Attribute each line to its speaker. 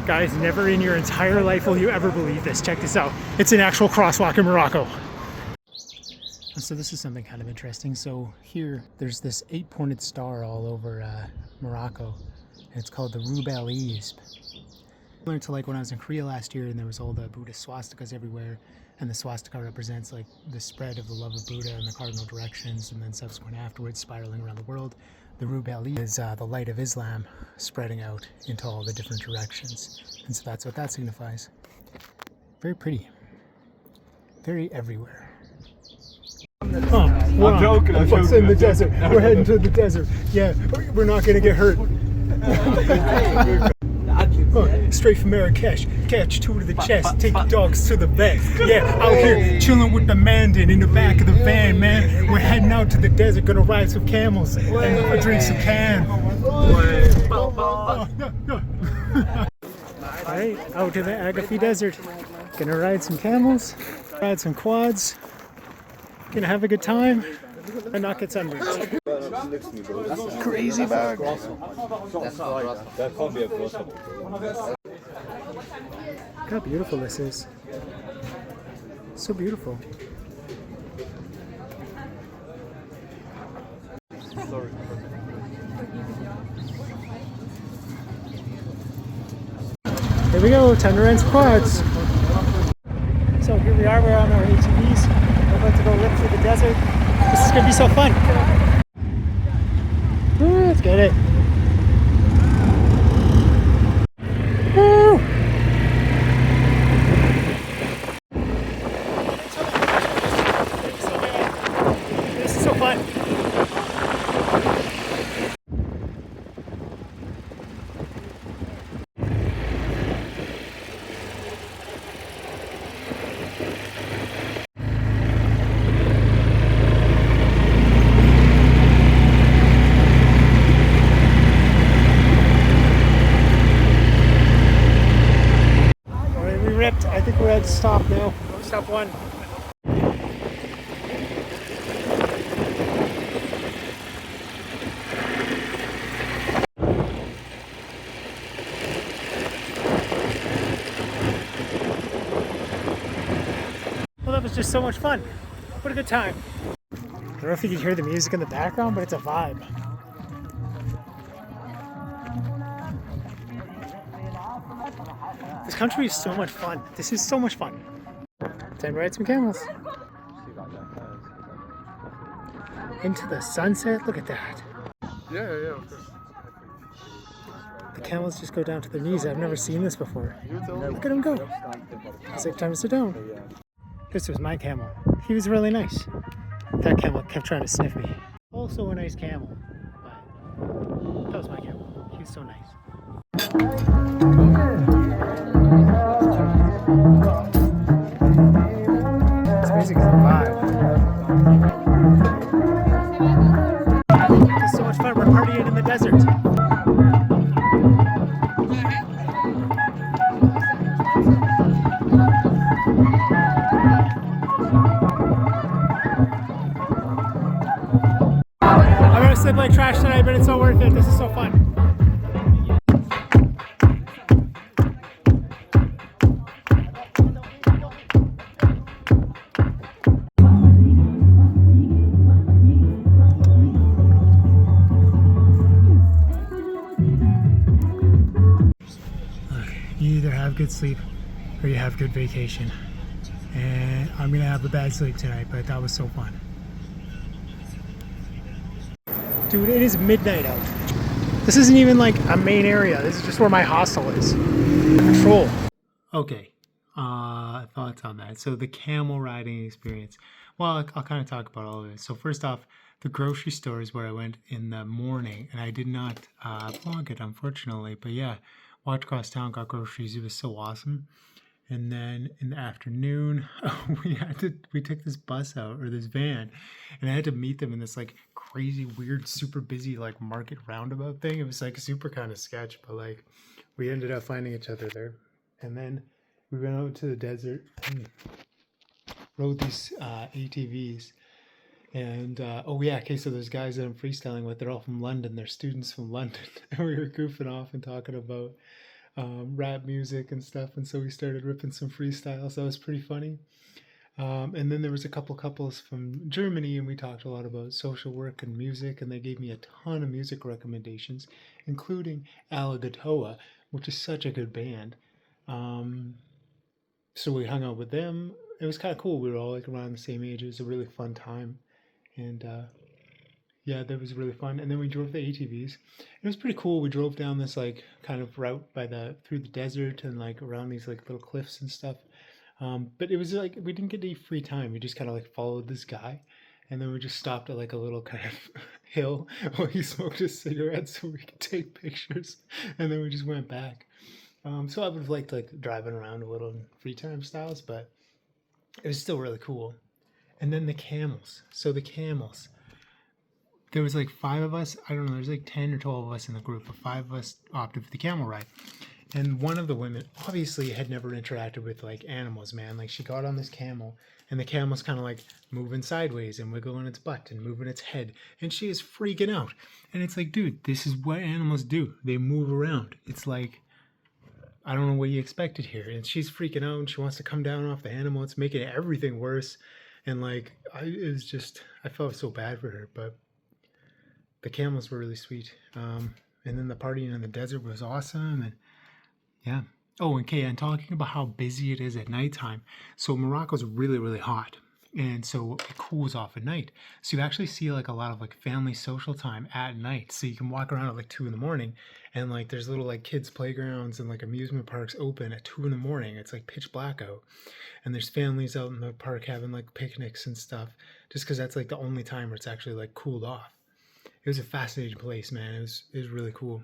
Speaker 1: Guys, never in your entire life will you ever believe this. Check this out. It's an actual crosswalk in Morocco. So this is something kind of interesting. So here, there's this 8-pointed star all over Morocco. And it's called the Ruby. I learned to like when I was in Korea last year and there was all the Buddhist swastikas everywhere. And the swastika represents like the spread of the love of Buddha in the cardinal directions, and then subsequent afterwards spiraling around the world. The Ruby is the light of Islam spreading out into all the different directions. And so that's what that signifies. Very pretty. Very everywhere. Oh, wow. I'm joking. What's in the desert? We're heading to the desert. Yeah, we're not going to get hurt. Oh, straight from Marrakesh, catch 2 to the chest, take the dogs to the vet. Yeah, out here chilling with the Mandan in the back of the van, man. We're heading out to the desert, gonna ride some camels and drink some can. Alright, out to the Agafay desert. Gonna ride some camels, ride some quads. Gonna have a good time and not get sunburned. Crazy bag. Look how beautiful this is. So beautiful. Here we go, time to rent some quads. So here we are, we're on our ATVs. We're about to go lift through the desert. This is gonna be so fun. Woo, let's get it. Woo! This is so fun. I think we're at stop now. Stop 1. Well, that was just so much fun. What a good time. I don't know if you can hear the music in the background, but it's a vibe. This country is so much fun. This is so much fun. Time to ride some camels. Into the sunset. Look at that.
Speaker 2: Yeah.
Speaker 1: The camels just go down to their knees. I've never seen this before. Look at them go. It's like time to sit down. This was my camel. He was really nice. That camel kept trying to sniff me. Also a nice camel, but that was my camel. He was so nice. This music is a vibe. It's so much fun. We're partying in the desert. I'm gonna sleep like trash tonight, but it's so worth it. This is so fun. You either have good sleep or you have good vacation. And I'm gonna have a bad sleep tonight, but that was so fun. Dude, it is midnight out. This isn't even like a main area. This is just where my hostel is. Patrol. Okay, thoughts on that. So the camel riding experience. Well, I'll kind of talk about all of it. So first off, the grocery store is where I went in the morning, and I did not vlog it, unfortunately. But yeah, walked across town, got groceries. It was so awesome. And then in the afternoon, we took this bus out, or this van, and I had to meet them in this like crazy, weird, super busy like market roundabout thing. It was like super kind of sketch, but like we ended up finding each other there. And then we went out to the desert and rode these ATVs. And oh yeah, okay, so those guys that I'm freestyling with, they're all from London. They're students from London. And we were goofing off and talking about rap music and stuff, and so we started ripping some freestyles. That was pretty funny. And then there was a couple couples from Germany, and we talked a lot about social work and music, and they gave me a ton of music recommendations, including Alligator, which is such a good band. Um, so we hung out with them. It was kind of cool. We were all like around the same age. It was a really fun time, and yeah, that was really fun. And then we drove the ATVs. It was pretty cool. We drove down this like kind of route by the through the desert and like around these like little cliffs and stuff. But it was like we didn't get any free time. We just kind of like followed this guy, and then we just stopped at like a little kind of hill while he smoked a cigarette so we could take pictures, and then we just went back. So I would have liked like driving around a little in free time styles, but it was still really cool. And then the camels. So the camels. There was like five of us. I don't know. There's like 10 or 12 of us in the group, but five of us opted for the camel ride. And one of the women obviously had never interacted with like animals, man. Like she got on this camel, and the camel's kind of like moving sideways and wiggling its butt and moving its head, and she is freaking out. And it's like, dude, this is what animals do. They move around. It's like, I don't know what you expected here. And she's freaking out, and she wants to come down off the animal. It's making everything worse. And like, it was just, I felt so bad for her, but the camels were really sweet. And then the partying in the desert was awesome. And yeah. Oh, and Kay, I'm talking about how busy it is at nighttime. So Morocco's really, really hot. And so it cools off at night. So you actually see like a lot of like family social time at night. So you can walk around at like 2 in the morning, and like there's little like kids playgrounds and like amusement parks open at 2 in the morning. It's like pitch black out. And there's families out in the park having like picnics and stuff, just because that's like the only time where it's actually like cooled off. It was a fascinating place, man. It was really cool.